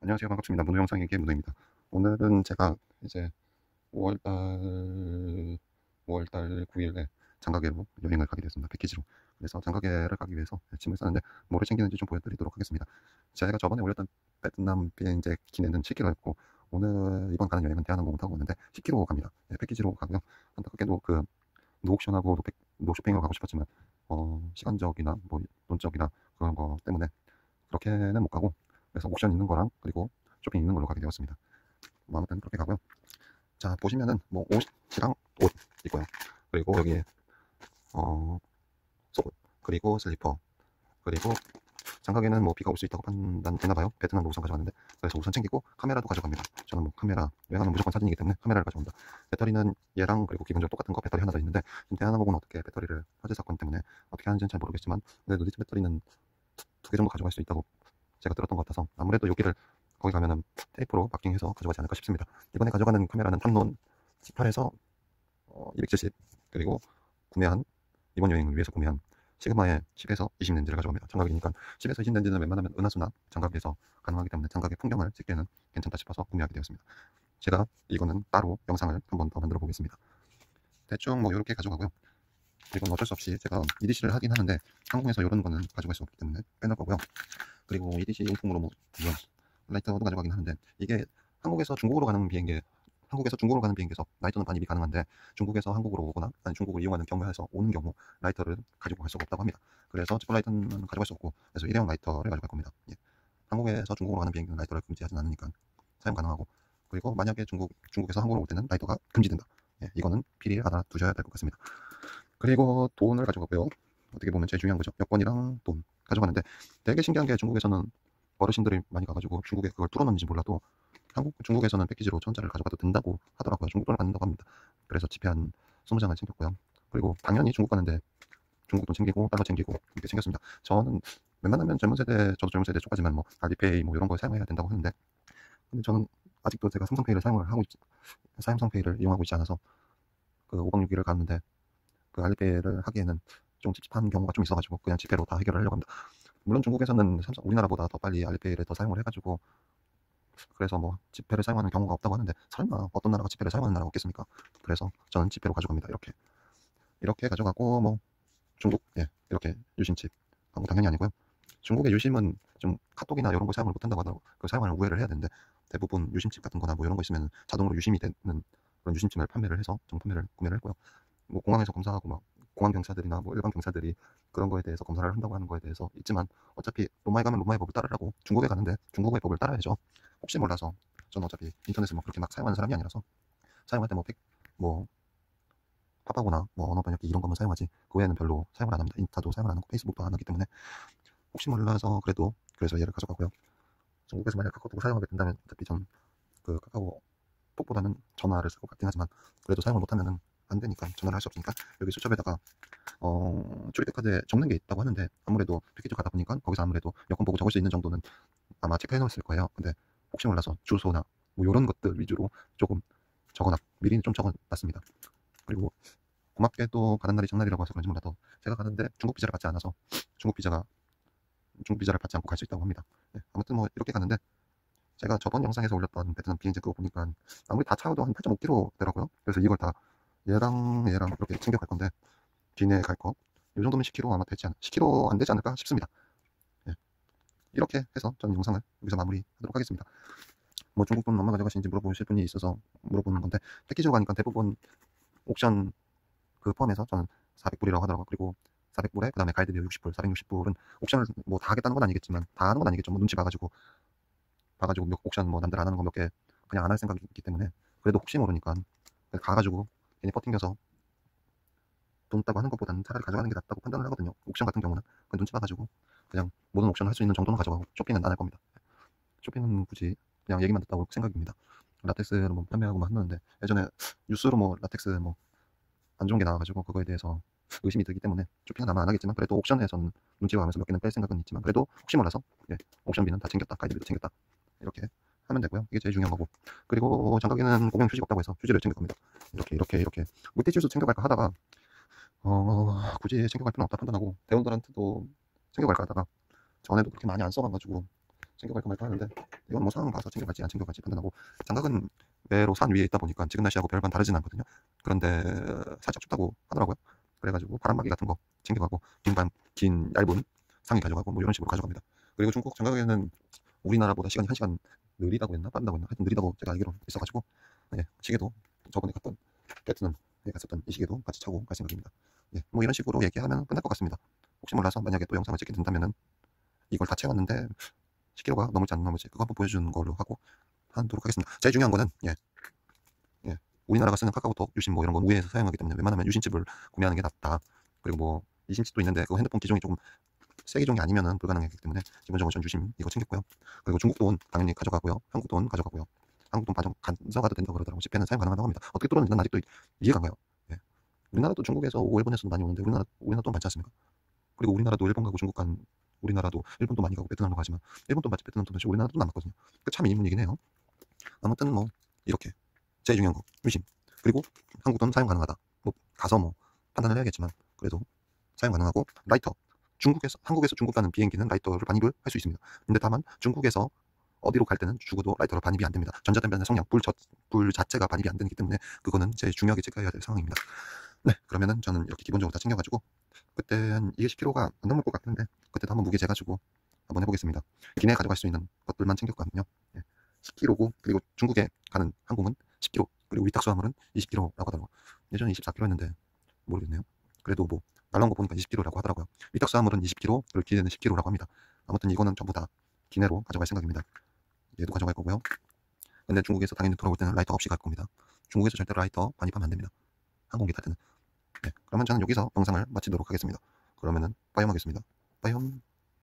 안녕하세요. 반갑습니다. 문호 영상에게 문호입니다. 오늘은 제가 이제 5월달 9일에 장가게로 여행을 가게 됐습니다. 패키지로. 그래서 장가게를 가기 위해서 짐을 싸는데 뭐를 챙기는지 좀 보여드리도록 하겠습니다. 제가 저번에 올렸던 베트남 비행제 기내는 7km였고 이번 가는 여행은 대한항공 타고 갔는데 10km 갑니다. 네, 패키지로 가고요. 안타깝게도 노옥션하고 노쇼핑을 가고 싶었지만 시간적이나 뭐 돈적이나 그런 거 때문에 그렇게는 못 가고, 그래서 옥션 있는 거랑 그리고 쇼핑 있는 걸로 가게 되었습니다. 뭐 아무튼 그렇게 가고요. 자, 보시면은 뭐 옷이랑 옷 있고요. 그리고 여기에 속옷, 그리고 슬리퍼, 그리고 장가게는 뭐 비가 올 수 있다고 판단되나봐요. 베트남도 우산 가져갔는데, 그래서 우산 챙기고 카메라도 가져갑니다. 저는 뭐 카메라 여행하면 무조건 사진이기 때문에 카메라를 가져온다. 배터리는 얘랑 그리고 기본적으로 똑같은 거 배터리 하나 더 있는데, 지금 대한항공은 어떻게 배터리를 화재 사건 때문에 어떻게 하는지는 잘 모르겠지만, 그래도 리튬 배터리는 두 개 정도 가져갈 수 있다고 제가 들었던 것 같아서 아무래도 여기를 거기 가면은 테이프로 마킹해서 가져가지 않을까 싶습니다. 이번에 가져가는 카메라는 탐론 18에서 270, 그리고 이번 여행을 위해서 구매한 시그마의 10에서 20 렌즈를 가져갑니다. 장갑이니까 10에서 20 렌즈는 웬만하면 은하수나 장갑에서 가능하기 때문에 장갑의 풍경을 찍기에는 괜찮다 싶어서 구매하게 되었습니다. 제가 이거는 따로 영상을 한 번 더 만들어 보겠습니다. 대충 뭐 이렇게 가져가고요. 이건 어쩔 수 없이 제가 EDC를 하긴 하는데 항공에서 이런 거는 가져갈 수 없기 때문에 빼놓을 거고요. 그리고 EDC 용품으로 뭐 물론 라이터도 가져가긴 하는데, 이게 한국에서 중국으로 가는 비행기에서 라이터는 반입이 가능한데, 중국에서 한국으로 오거나 아니 중국을 이용하는 경우에서 오는 경우 라이터를 가지고 갈 수가 없다고 합니다. 그래서 지퍼 라이터는 가져갈 수 없고, 그래서 일회용 라이터를 가져갈 겁니다. 예. 한국에서 중국으로 가는 비행기는 라이터를 금지하진 않으니까 사용 가능하고, 그리고 만약에 중국에서 한국으로 올 때는 라이터가 금지된다. 예, 이거는 필히 알아두셔야 될 것 같습니다. 그리고 돈을 가져가고요. 어떻게 보면 제일 중요한 거죠. 여권이랑 돈 가져가는데, 되게 신기한 게 중국에서는 어르신들이 많이 가가지고 중국에 그걸 뚫어놓는지 몰라도 중국에서는 패키지로 1,000원짜리를 가져가도 된다고 하더라고요. 중국 돈을 받는다고 합니다. 그래서 지폐 한 20장을 챙겼고요. 그리고 당연히 중국 가는데 중국 돈 챙기고 달러 챙기고 이렇게 챙겼습니다. 저는 웬만하면 저도 젊은 세대 쪽까지만 뭐 알리페이 뭐 이런 걸 사용해야 된다고 하는데, 근데 저는 아직도 제가 삼성페이를 이용하고 있지 않아서 5박 6일을 갔는데 그 알리페이를 하기에는 좀 찝찝한 경우가 좀 있어가지고 그냥 지폐로 다 해결을 하려고 합니다. 물론 중국에서는 우리나라보다 더 빨리 알리페이를 더 사용을 해가지고, 그래서 뭐 지폐를 사용하는 경우가 없다고 하는데, 설마 어떤 나라가 지폐를 사용하는 나라가 없겠습니까? 그래서 저는 지폐로 가져갑니다. 이렇게 가져가고, 뭐 중국, 예, 이렇게 유심칩 하고 당연히 아니고요. 중국의 유심은 좀 카톡이나 이런 거 사용을 못한다고 하더라고. 그 사용하는 우회를 해야 되는데, 대부분 유심칩 같은 거나 뭐 이런 거 있으면 자동으로 유심이 되는 그런 유심칩을 판매를 해서 정품을 구매를 했고요. 뭐 공항에서 검사하고 막 공항 경찰들이나 뭐 일반 경찰들이 그런 거에 대해서 검사를 한다고 하는 거에 대해서 있지만, 어차피 로마에 가면 로마의 법을 따르라고, 중국에 가는데 중국의 법을 따라야죠. 혹시 몰라서 저는 어차피 인터넷을 뭐 그렇게 막 사용하는 사람이 아니라서, 사용할 때 뭐 팝하거나 뭐 언어 번역기 이런 것만 사용하지 그 외에는 별로 사용을 안 합니다. 인스타도 사용을 안 하고 페이스북도 안 하기 때문에 혹시 몰라서 그래서 얘를 가져가고요. 중국에서 만약 카카오톡을 사용하게 된다면 어차피 전 카카오톡보다는 전화를 쓸 것 같긴 하지만, 그래도 사용을 못하면은 안 되니까, 전화를 할 수 없으니까 여기 수첩에다가 출입국 카드에 적는 게 있다고 하는데, 아무래도 패키지 가다 보니까 거기서 아무래도 여권 보고 적을 수 있는 정도는 아마 체크해 놓았을 거예요. 근데 혹시 몰라서 주소나 뭐 이런 것들 위주로 조금 미리 좀 적어놨습니다. 그리고 고맙게도 가는 날이 장날이라고 해서 그런지 몰라도 제가 가는데 중국 비자를 받지 않아서 중국 비자를 받지 않고 갈 수 있다고 합니다. 네, 아무튼 뭐 이렇게 가는데, 제가 저번 영상에서 올렸던 베트남 비행기 그거 보니까 아무리 다 차도 한 8.5km 되더라고요. 그래서 이걸 다 얘랑 이렇게 챙겨갈 건데, 기내 갈 거 이 정도면 10km 아마 10km 안 되지 않을까 싶습니다. 예, 이렇게 해서 저는 영상을 여기서 마무리하도록 하겠습니다. 뭐 중국 돈 얼마 가져가시는지 물어보실 분이 있어서 물어보는 건데, 패키지로 가니까 대부분 옥션 포함해서 저는 400불이라고 하더라고요. 그리고 400불에 그 다음에 가이드비용 60불, 460불은 옥션을 뭐 다 하겠다는 건 아니겠지만, 다 하는 건 아니겠죠. 뭐 눈치 봐가지고 옥션 뭐 남들 안 하는 거 몇 개 그냥 안 할 생각이기 때문에, 그래도 혹시 모르니까 가가지고 괜히 버팅겨서 돈 없다고 하는 것보다는 차라리 가져가는 게 낫다고 판단을 하거든요. 옥션 같은 경우는 눈치 봐가지고 그냥 모든 옥션을 할 수 있는 정도는 가져가고, 쇼핑은 안 할 겁니다. 쇼핑은 굳이 그냥 얘기만 듣다 올 생각입니다. 라텍스를 뭐 판매하고 막 하는데, 예전에 뉴스로 뭐 라텍스 뭐 안 좋은 게 나와가지고 그거에 대해서 의심이 들기 때문에 쇼핑은 아마 안 하겠지만, 그래도 옥션에서는 눈치 봐가면서 몇 개는 뺄 생각은 있지만, 그래도 혹시 몰라서 옥션비는 다 챙겼다, 가이드비도 챙겼다, 이렇게 하면 되고요. 이게 제일 중요한 거고, 그리고 장가기는 공용 휴지가 없다고 해서 휴지를 챙길 겁니다. 이렇게 물티슈도 챙겨갈까 하다가 굳이 챙겨갈 필요는 없다 판단하고, 대원들한테도 챙겨갈까 하다가 전에도 그렇게 많이 안 써가지고 챙겨갈까 말까 하는데 이건 뭐 상황 봐서 챙겨갈지 안 챙겨갈지 판단하고, 장갑은 외로 산 위에 있다 보니까 지금 날씨하고 별반 다르진 않거든요. 그런데 살짝 춥다고 하더라고요. 그래가지고 바람막이 같은 거 챙겨가고, 긴 얇은 상의 가져가고, 뭐 이런 식으로 가져갑니다. 그리고 중국 장갑에는 우리나라보다 시간이 1시간 느리다고 했나 빠르다고 했나, 하여튼 느리다고 제가 알기로 있어가지고, 예, 시계도 저번에 갔던 베트남에 갔었던 이 시계도 같이 차고 갈 생각입니다. 예, 뭐 이런 식으로 얘기하면 끝날 것 같습니다. 혹시 몰라서 만약에 또 영상을 찍게 된다면은 이걸 다 채웠는데 10kg가 넘을지 안 넘을지 그거 한번 보여주는 걸로 하도록 하겠습니다. 제일 중요한 거는, 우리나라가 쓰는 카카오톡, 유심 뭐 이런 건 우회해서 사용하기 때문에 웬만하면 유심칩을 구매하는 게 낫다. 그리고 뭐 이심칩도 있는데 그거 핸드폰 기종이 조금 새 기종이 아니면은 불가능하기 때문에 기본적으로 전 유심 이거 챙겼고요. 그리고 중국 돈 당연히 가져가고요. 한국 돈 가져가고요. 한국 돈 가져가도 된다고 그러더라고. 지폐는 사용 가능하다고 합니다. 어떻게 뚫었는지 난 아직도 이해가 안 가요. 예. 우리나라도 중국에서 오고 일본에서도 많이 오는데 우리나라 돈 많지 않습니까? 그리고 우리나라도 일본 가고 중국 간, 우리나라도 일본도 많이 가고 베트남도 가지만 일본 돈 맞지 베트남 돈 맞지 우리나라 돈 안 맞거든요. 참 의문이긴 해요. 아무튼 뭐 이렇게 제일 중요한 거 유심, 그리고 한국 돈 사용 가능하다. 뭐 가서 뭐 판단을 해야겠지만 그래도 사용 가능하고, 라이터, 한국에서 중국 가는 비행기는 라이터를 반입을 할 수 있습니다. 근데 다만 중국에서 어디로 갈 때는 죽어도 라이터로 반입이 안 됩니다. 전자담배의 성냥, 불 자체가 반입이 안 되기 때문에 그거는 제일 중요하게 체크해야 될 상황입니다. 네, 그러면은 저는 이렇게 기본적으로 다 챙겨가지고, 그때 한 20kg가 안 넘을 것 같은데 그때도 한번 무게 재가지고 한번 해보겠습니다. 기내에 가져갈 수 있는 것들만 챙겼거든요. 예, 10kg고, 그리고 중국에 가는 항공은 10kg, 그리고 위탁수화물은 20kg라고 하더라고요. 예전에 24kg였는데 모르겠네요. 그래도 뭐 날라온 거 보니까 20kg라고 하더라고요. 위탁수화물은 20kg, 그리고 기내는 10kg라고 합니다. 아무튼 이거는 전부 다 기내로 가져갈 생각입니다. 얘도 가져갈 거고요. 근데 중국에서 당연히 돌아올 때는 라이터 없이 갈 겁니다. 중국에서 절대 라이터 반입하면 안 됩니다. 항공기 탈 때는. 네, 그러면 저는 여기서 영상을 마치도록 하겠습니다. 그러면은 빠이엄 하겠습니다. 빠이엄.